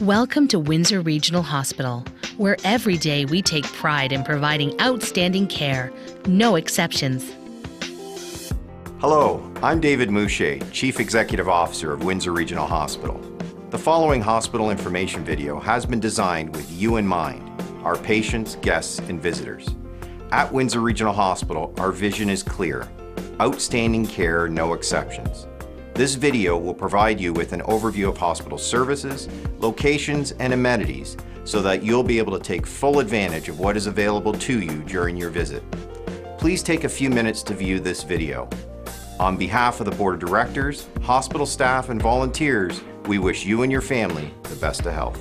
Welcome to Windsor Regional Hospital, where every day we take pride in providing outstanding care, no exceptions. Hello, I'm David Moucher, Chief Executive Officer of Windsor Regional Hospital. The following hospital information video has been designed with you in mind, our patients, guests, and visitors. At Windsor Regional Hospital, our vision is clear: outstanding care, no exceptions. This video will provide you with an overview of hospital services, locations, and amenities so that you'll be able to take full advantage of what is available to you during your visit. Please take a few minutes to view this video. On behalf of the Board of Directors, hospital staff, and volunteers, we wish you and your family the best of health.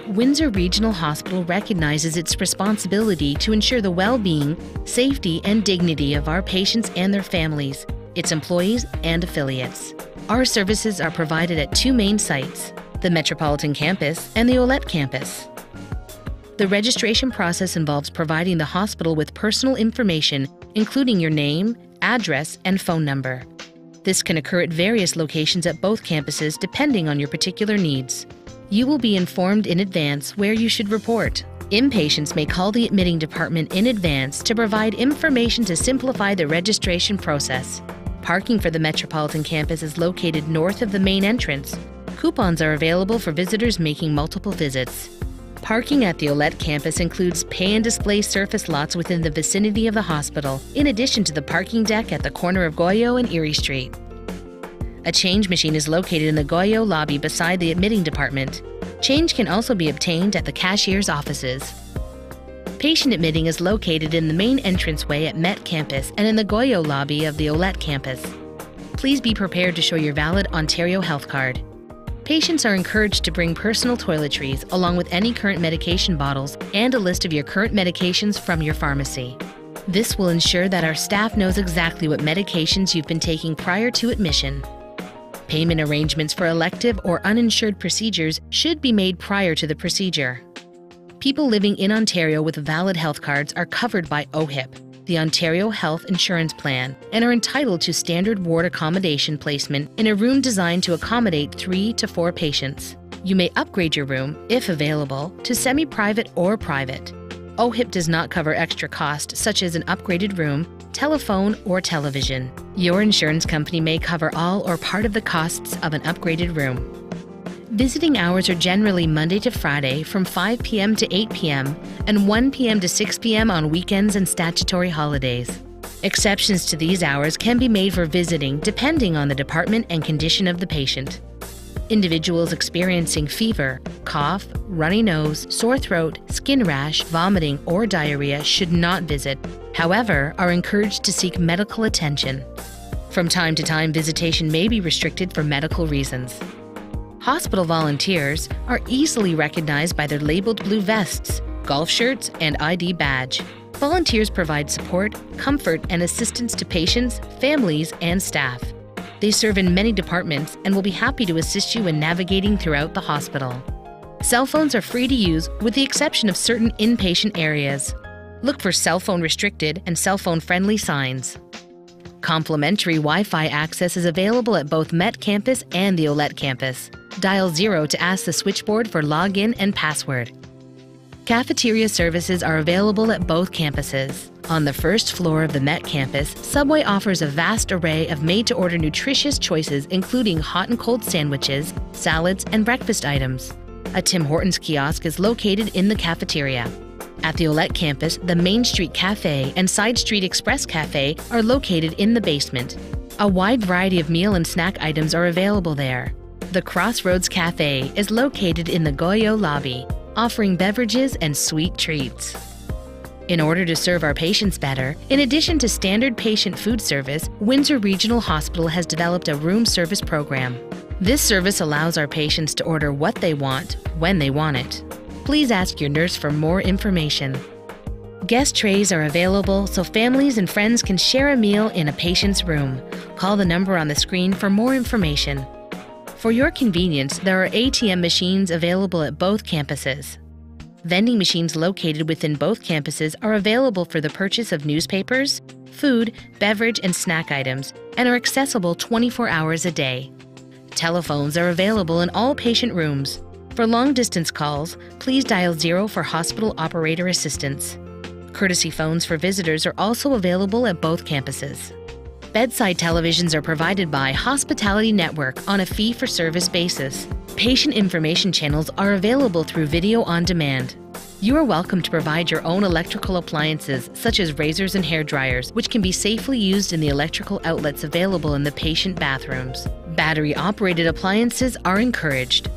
Windsor Regional Hospital recognizes its responsibility to ensure the well-being, safety, and dignity of our patients and their families, its employees and affiliates. Our services are provided at two main sites, the Metropolitan Campus and the Olette Campus. The registration process involves providing the hospital with personal information, including your name, address, and phone number. This can occur at various locations at both campuses depending on your particular needs. You will be informed in advance where you should report. Inpatients may call the admitting department in advance to provide information to simplify the registration process. Parking for the Metropolitan Campus is located north of the main entrance. Coupons are available for visitors making multiple visits. Parking at the Olette Campus includes pay and display surface lots within the vicinity of the hospital, in addition to the parking deck at the corner of Goyo and Erie Street. A change machine is located in the Goyo lobby beside the admitting department. Change can also be obtained at the cashier's offices. Patient admitting is located in the main entranceway at Met Campus and in the Goyo lobby of the Olette Campus. Please be prepared to show your valid Ontario Health Card. Patients are encouraged to bring personal toiletries along with any current medication bottles and a list of your current medications from your pharmacy. This will ensure that our staff knows exactly what medications you've been taking prior to admission. Payment arrangements for elective or uninsured procedures should be made prior to the procedure. People living in Ontario with valid health cards are covered by OHIP, the Ontario Health Insurance Plan, and are entitled to standard ward accommodation placement in a room designed to accommodate 3 to 4 patients. You may upgrade your room, if available, to semi-private or private. OHIP does not cover extra costs such as an upgraded room, telephone, or television. Your insurance company may cover all or part of the costs of an upgraded room. Visiting hours are generally Monday to Friday from 5 p.m. to 8 p.m. and 1 p.m. to 6 p.m. on weekends and statutory holidays. Exceptions to these hours can be made for visiting depending on the department and condition of the patient. Individuals experiencing fever, cough, runny nose, sore throat, skin rash, vomiting, or diarrhea should not visit, however, are encouraged to seek medical attention. From time to time, visitation may be restricted for medical reasons. Hospital volunteers are easily recognized by their labeled blue vests, golf shirts, and ID badge. Volunteers provide support, comfort, and assistance to patients, families, and staff. They serve in many departments and will be happy to assist you in navigating throughout the hospital. Cell phones are free to use with the exception of certain inpatient areas. Look for cell phone restricted and cell phone friendly signs. Complimentary Wi-Fi access is available at both Met Campus and the Olette Campus. Dial 0 to ask the switchboard for login and password. Cafeteria services are available at both campuses. On the first floor of the Met Campus, Subway offers a vast array of made-to-order nutritious choices including hot and cold sandwiches, salads, and breakfast items. A Tim Hortons kiosk is located in the cafeteria. At the Olette Campus, the Main Street Cafe and Side Street Express Cafe are located in the basement. A wide variety of meal and snack items are available there. The Crossroads Cafe is located in the Goyo lobby, offering beverages and sweet treats. In order to serve our patients better, in addition to standard patient food service, Windsor Regional Hospital has developed a room service program. This service allows our patients to order what they want, when they want it. Please ask your nurse for more information. Guest trays are available so families and friends can share a meal in a patient's room. Call the number on the screen for more information. For your convenience, there are ATM machines available at both campuses. Vending machines located within both campuses are available for the purchase of newspapers, food, beverage, and snack items, and are accessible 24 hours a day. telephones are available in all patient rooms. For long-distance calls, please dial 0 for hospital operator assistance. Courtesy phones for visitors are also available at both campuses. Bedside televisions are provided by Hospitality Network on a fee-for-service basis. Patient information channels are available through video on demand. You are welcome to provide your own electrical appliances, such as razors and hair dryers, which can be safely used in the electrical outlets available in the patient bathrooms. Battery-operated appliances are encouraged.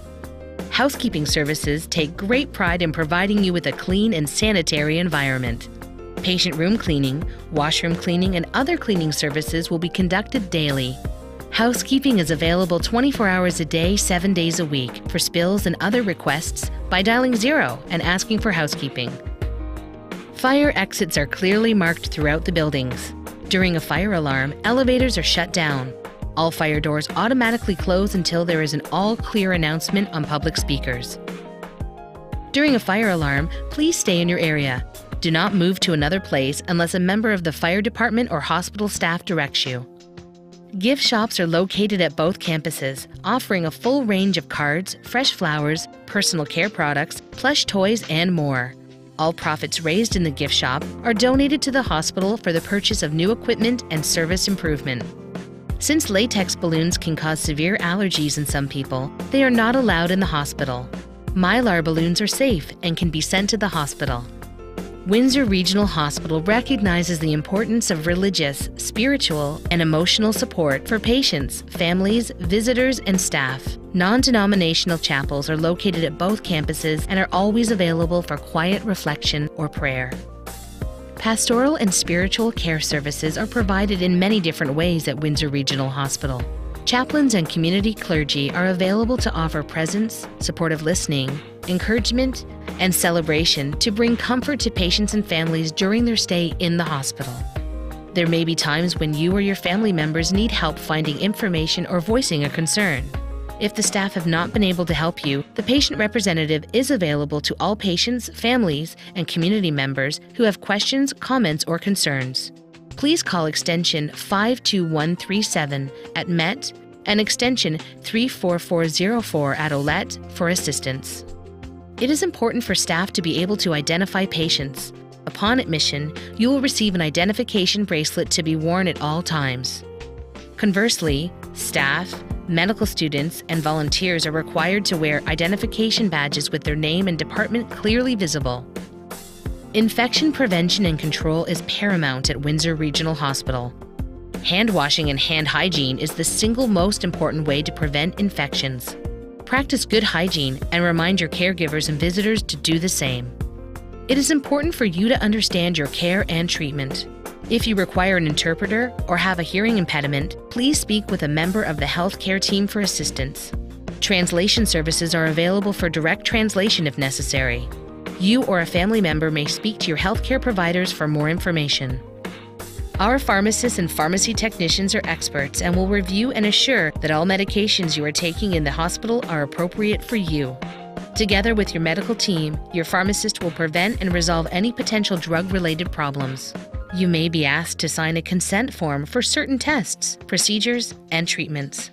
Housekeeping services take great pride in providing you with a clean and sanitary environment. Patient room cleaning, washroom cleaning, and other cleaning services will be conducted daily. Housekeeping is available 24 hours a day, 7 days a week for spills and other requests by dialing 0 and asking for housekeeping. Fire exits are clearly marked throughout the buildings. During a fire alarm, elevators are shut down. All fire doors automatically close until there is an all-clear announcement on public speakers. During a fire alarm, please stay in your area. Do not move to another place unless a member of the fire department or hospital staff directs you. Gift shops are located at both campuses, offering a full range of cards, fresh flowers, personal care products, plush toys, and more. All profits raised in the gift shop are donated to the hospital for the purchase of new equipment and service improvement. Since latex balloons can cause severe allergies in some people, they are not allowed in the hospital. Mylar balloons are safe and can be sent to the hospital. Windsor Regional Hospital recognizes the importance of religious, spiritual, and emotional support for patients, families, visitors, and staff. Non-denominational chapels are located at both campuses and are always available for quiet reflection or prayer. Pastoral and spiritual care services are provided in many different ways at Windsor Regional Hospital. Chaplains and community clergy are available to offer presence, supportive listening, encouragement, and celebration to bring comfort to patients and families during their stay in the hospital. There may be times when you or your family members need help finding information or voicing a concern. If the staff have not been able to help you, the patient representative is available to all patients, families, and community members who have questions, comments, or concerns. Please call extension 52137 at MET and extension 34404 at OLET for assistance. It is important for staff to be able to identify patients. Upon admission, you will receive an identification bracelet to be worn at all times. Conversely, staff, medical students, and volunteers are required to wear identification badges with their name and department clearly visible. Infection prevention and control is paramount at Windsor Regional Hospital. Hand washing and hand hygiene is the single most important way to prevent infections. Practice good hygiene and remind your caregivers and visitors to do the same. It is important for you to understand your care and treatment. If you require an interpreter or have a hearing impediment, please speak with a member of the healthcare team for assistance. Translation services are available for direct translation if necessary. You or a family member may speak to your healthcare providers for more information. Our pharmacists and pharmacy technicians are experts and will review and assure that all medications you are taking in the hospital are appropriate for you. Together with your medical team, your pharmacist will prevent and resolve any potential drug-related problems. You may be asked to sign a consent form for certain tests, procedures, and treatments.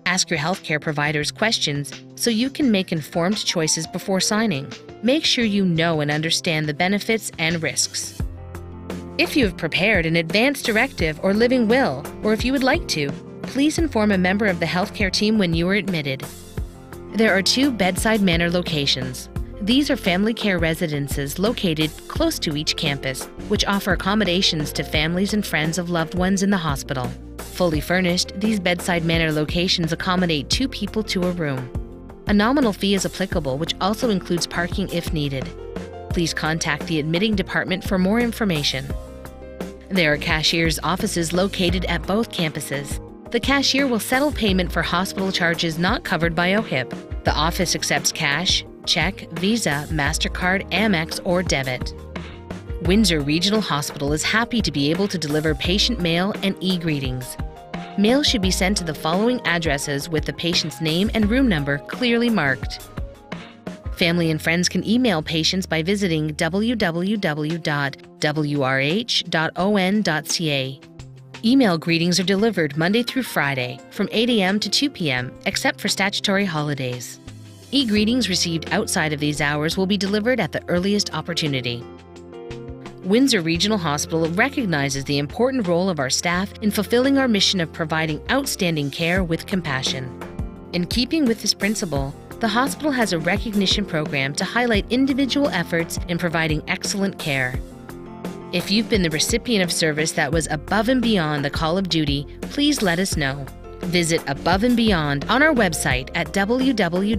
Ask your healthcare providers questions so you can make informed choices before signing. Make sure you know and understand the benefits and risks. If you have prepared an advance directive or living will, or if you would like to, please inform a member of the healthcare team when you are admitted. There are 2 bedside manner locations. These are family care residences located close to each campus, which offer accommodations to families and friends of loved ones in the hospital. Fully furnished, these bedside manner locations accommodate 2 people to a room. A nominal fee is applicable, which also includes parking if needed. Please contact the admitting department for more information. There are cashiers' offices located at both campuses. The cashier will settle payment for hospital charges not covered by OHIP. The office accepts cash, check, Visa, MasterCard, Amex, or debit. Windsor Regional Hospital is happy to be able to deliver patient mail and e-greetings. Mail should be sent to the following addresses with the patient's name and room number clearly marked. Family and friends can email patients by visiting www.wrh.on.ca. Email greetings are delivered Monday through Friday from 8 a.m. to 2 p.m., except for statutory holidays. E-greetings received outside of these hours will be delivered at the earliest opportunity. Windsor Regional Hospital recognizes the important role of our staff in fulfilling our mission of providing outstanding care with compassion. In keeping with this principle, the hospital has a recognition program to highlight individual efforts in providing excellent care. If you've been the recipient of service that was above and beyond the call of duty, please let us know. Visit Above and Beyond on our website at www.wrh.on.ca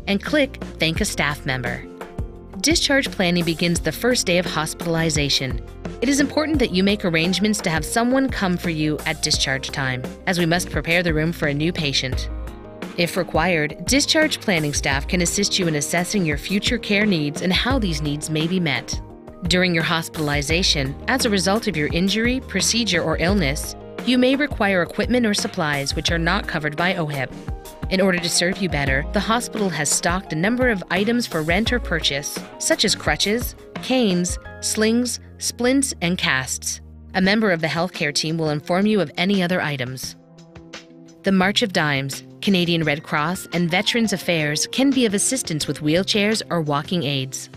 and click Thank a Staff Member. Discharge planning begins the first day of hospitalization. It is important that you make arrangements to have someone come for you at discharge time, as we must prepare the room for a new patient. If required, discharge planning staff can assist you in assessing your future care needs and how these needs may be met. During your hospitalization, as a result of your injury, procedure, or illness, you may require equipment or supplies which are not covered by OHIP. In order to serve you better, the hospital has stocked a number of items for rent or purchase, such as crutches, canes, slings, splints, and casts. A member of the healthcare team will inform you of any other items. The March of Dimes, Canadian Red Cross, and Veterans Affairs can be of assistance with wheelchairs or walking aids.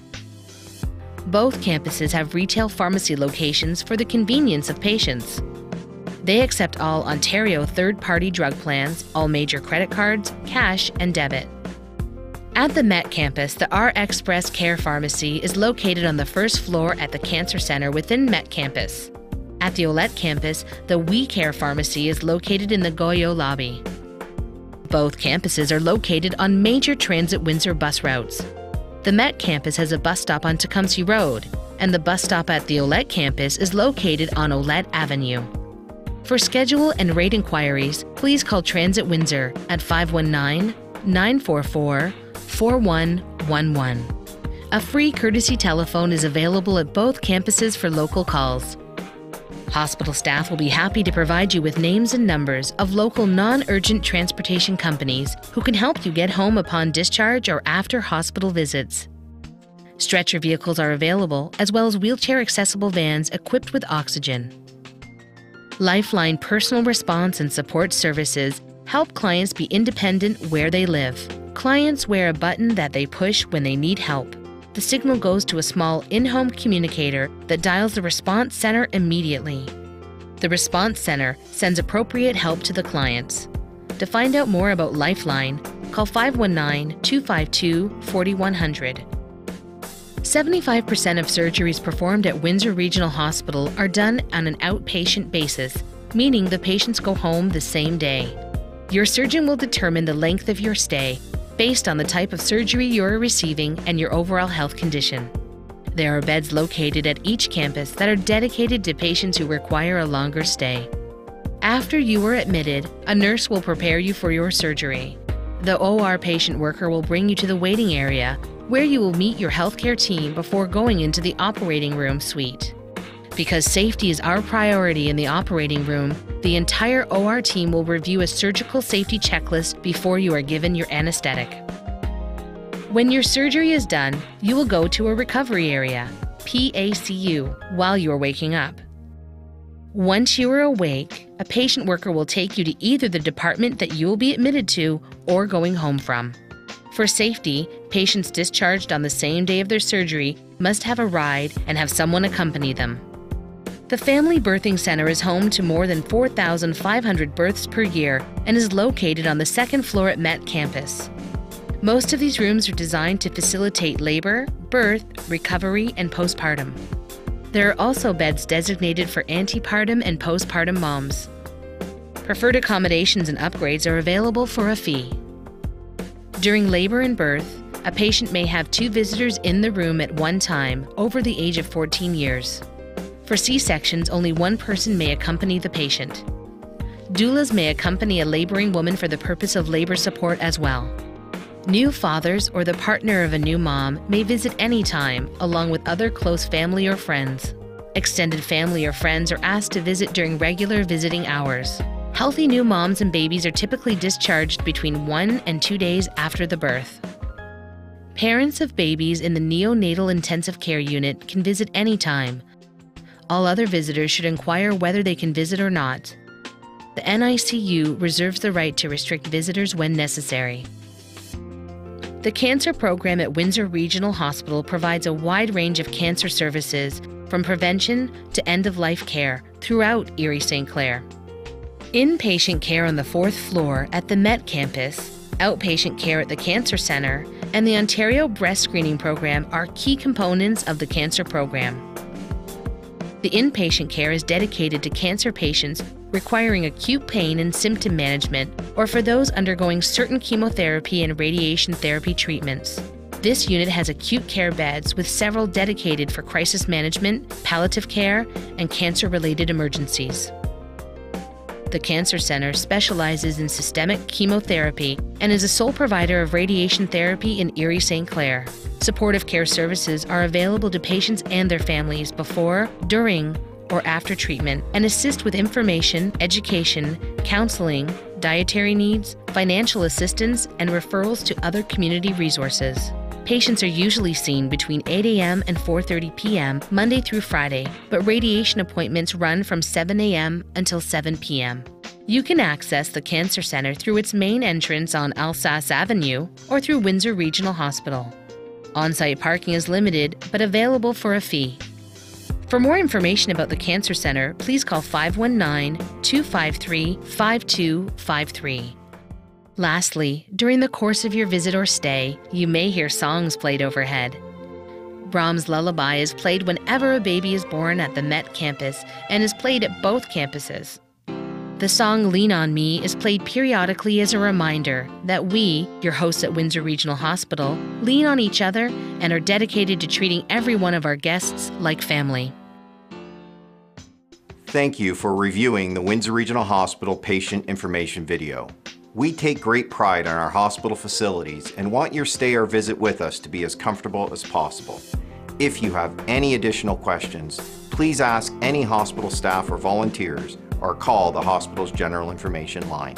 Both campuses have retail pharmacy locations for the convenience of patients. They accept all Ontario third-party drug plans, all major credit cards, cash, and debit. At the Met campus, the RxPress Care Pharmacy is located on the first floor at the Cancer Center within Met campus. At the Olette campus, the We Care Pharmacy is located in the Goyo lobby. Both campuses are located on major Transit Windsor bus routes. The Met campus has a bus stop on Tecumseh Road, and the bus stop at the Olette campus is located on Olette Avenue. For schedule and rate inquiries, please call Transit Windsor at 519-944-4111. A free courtesy telephone is available at both campuses for local calls. Hospital staff will be happy to provide you with names and numbers of local non-urgent transportation companies who can help you get home upon discharge or after hospital visits. Stretcher vehicles are available, as well as wheelchair-accessible vans equipped with oxygen. Lifeline Personal Response and Support Services help clients be independent where they live. Clients wear a button that they push when they need help. The signal goes to a small in-home communicator that dials the response center immediately. The response center sends appropriate help to the clients. To find out more about Lifeline, call 519-252-4100. 75% of surgeries performed at Windsor Regional Hospital are done on an outpatient basis, meaning the patients go home the same day. Your surgeon will determine the length of your stay based on the type of surgery you are receiving and your overall health condition. There are beds located at each campus that are dedicated to patients who require a longer stay. After you are admitted, a nurse will prepare you for your surgery. The OR patient worker will bring you to the waiting area, where you will meet your healthcare team before going into the operating room suite. Because safety is our priority in the operating room, the entire OR team will review a surgical safety checklist before you are given your anesthetic. When your surgery is done, you will go to a recovery area, PACU, while you are waking up. Once you are awake, a patient worker will take you to either the department that you will be admitted to or going home from. For safety, patients discharged on the same day of their surgery must have a ride and have someone accompany them. The Family Birthing Center is home to more than 4,500 births per year and is located on the second floor at Met campus. Most of these rooms are designed to facilitate labor, birth, recovery, and postpartum. There are also beds designated for antepartum and postpartum moms. Preferred accommodations and upgrades are available for a fee. During labor and birth, a patient may have 2 visitors in the room at one time over the age of 14 years. For C-sections, only one person may accompany the patient. Doulas may accompany a laboring woman for the purpose of labor support as well. New fathers or the partner of a new mom may visit anytime, along with other close family or friends. Extended family or friends are asked to visit during regular visiting hours. Healthy new moms and babies are typically discharged between 1 and 2 days after the birth. Parents of babies in the neonatal intensive care unit can visit anytime. All other visitors should inquire whether they can visit or not. The NICU reserves the right to restrict visitors when necessary. The cancer program at Windsor Regional Hospital provides a wide range of cancer services, from prevention to end-of-life care, throughout Erie St. Clair. Inpatient care on the 4th floor at the Met Campus, outpatient care at the Cancer Centre, and the Ontario Breast Screening Program are key components of the cancer program. The inpatient care is dedicated to cancer patients requiring acute pain and symptom management, or for those undergoing certain chemotherapy and radiation therapy treatments. This unit has acute care beds with several dedicated for crisis management, palliative care, and cancer-related emergencies. The Cancer Centre specializes in systemic chemotherapy and is a sole provider of radiation therapy in Erie St. Clair. Supportive care services are available to patients and their families before, during, or after treatment, and assist with information, education, counseling, dietary needs, financial assistance, and referrals to other community resources. Patients are usually seen between 8 a.m. and 4:30 p.m. Monday through Friday, but radiation appointments run from 7 a.m. until 7 p.m. You can access the Cancer Centre through its main entrance on Alsace Avenue or through Windsor Regional Hospital. On-site parking is limited, but available for a fee. For more information about the Cancer Centre, please call 519-253-5253. Lastly, during the course of your visit or stay, you may hear songs played overhead. Brahms' Lullaby is played whenever a baby is born at the Met Campus and is played at both campuses. The song Lean on Me is played periodically as a reminder that we, your hosts at Windsor Regional Hospital, lean on each other and are dedicated to treating every one of our guests like family. Thank you for reviewing the Windsor Regional Hospital patient information video. We take great pride in our hospital facilities and want your stay or visit with us to be as comfortable as possible. If you have any additional questions, please ask any hospital staff or volunteers or call the hospital's general information line.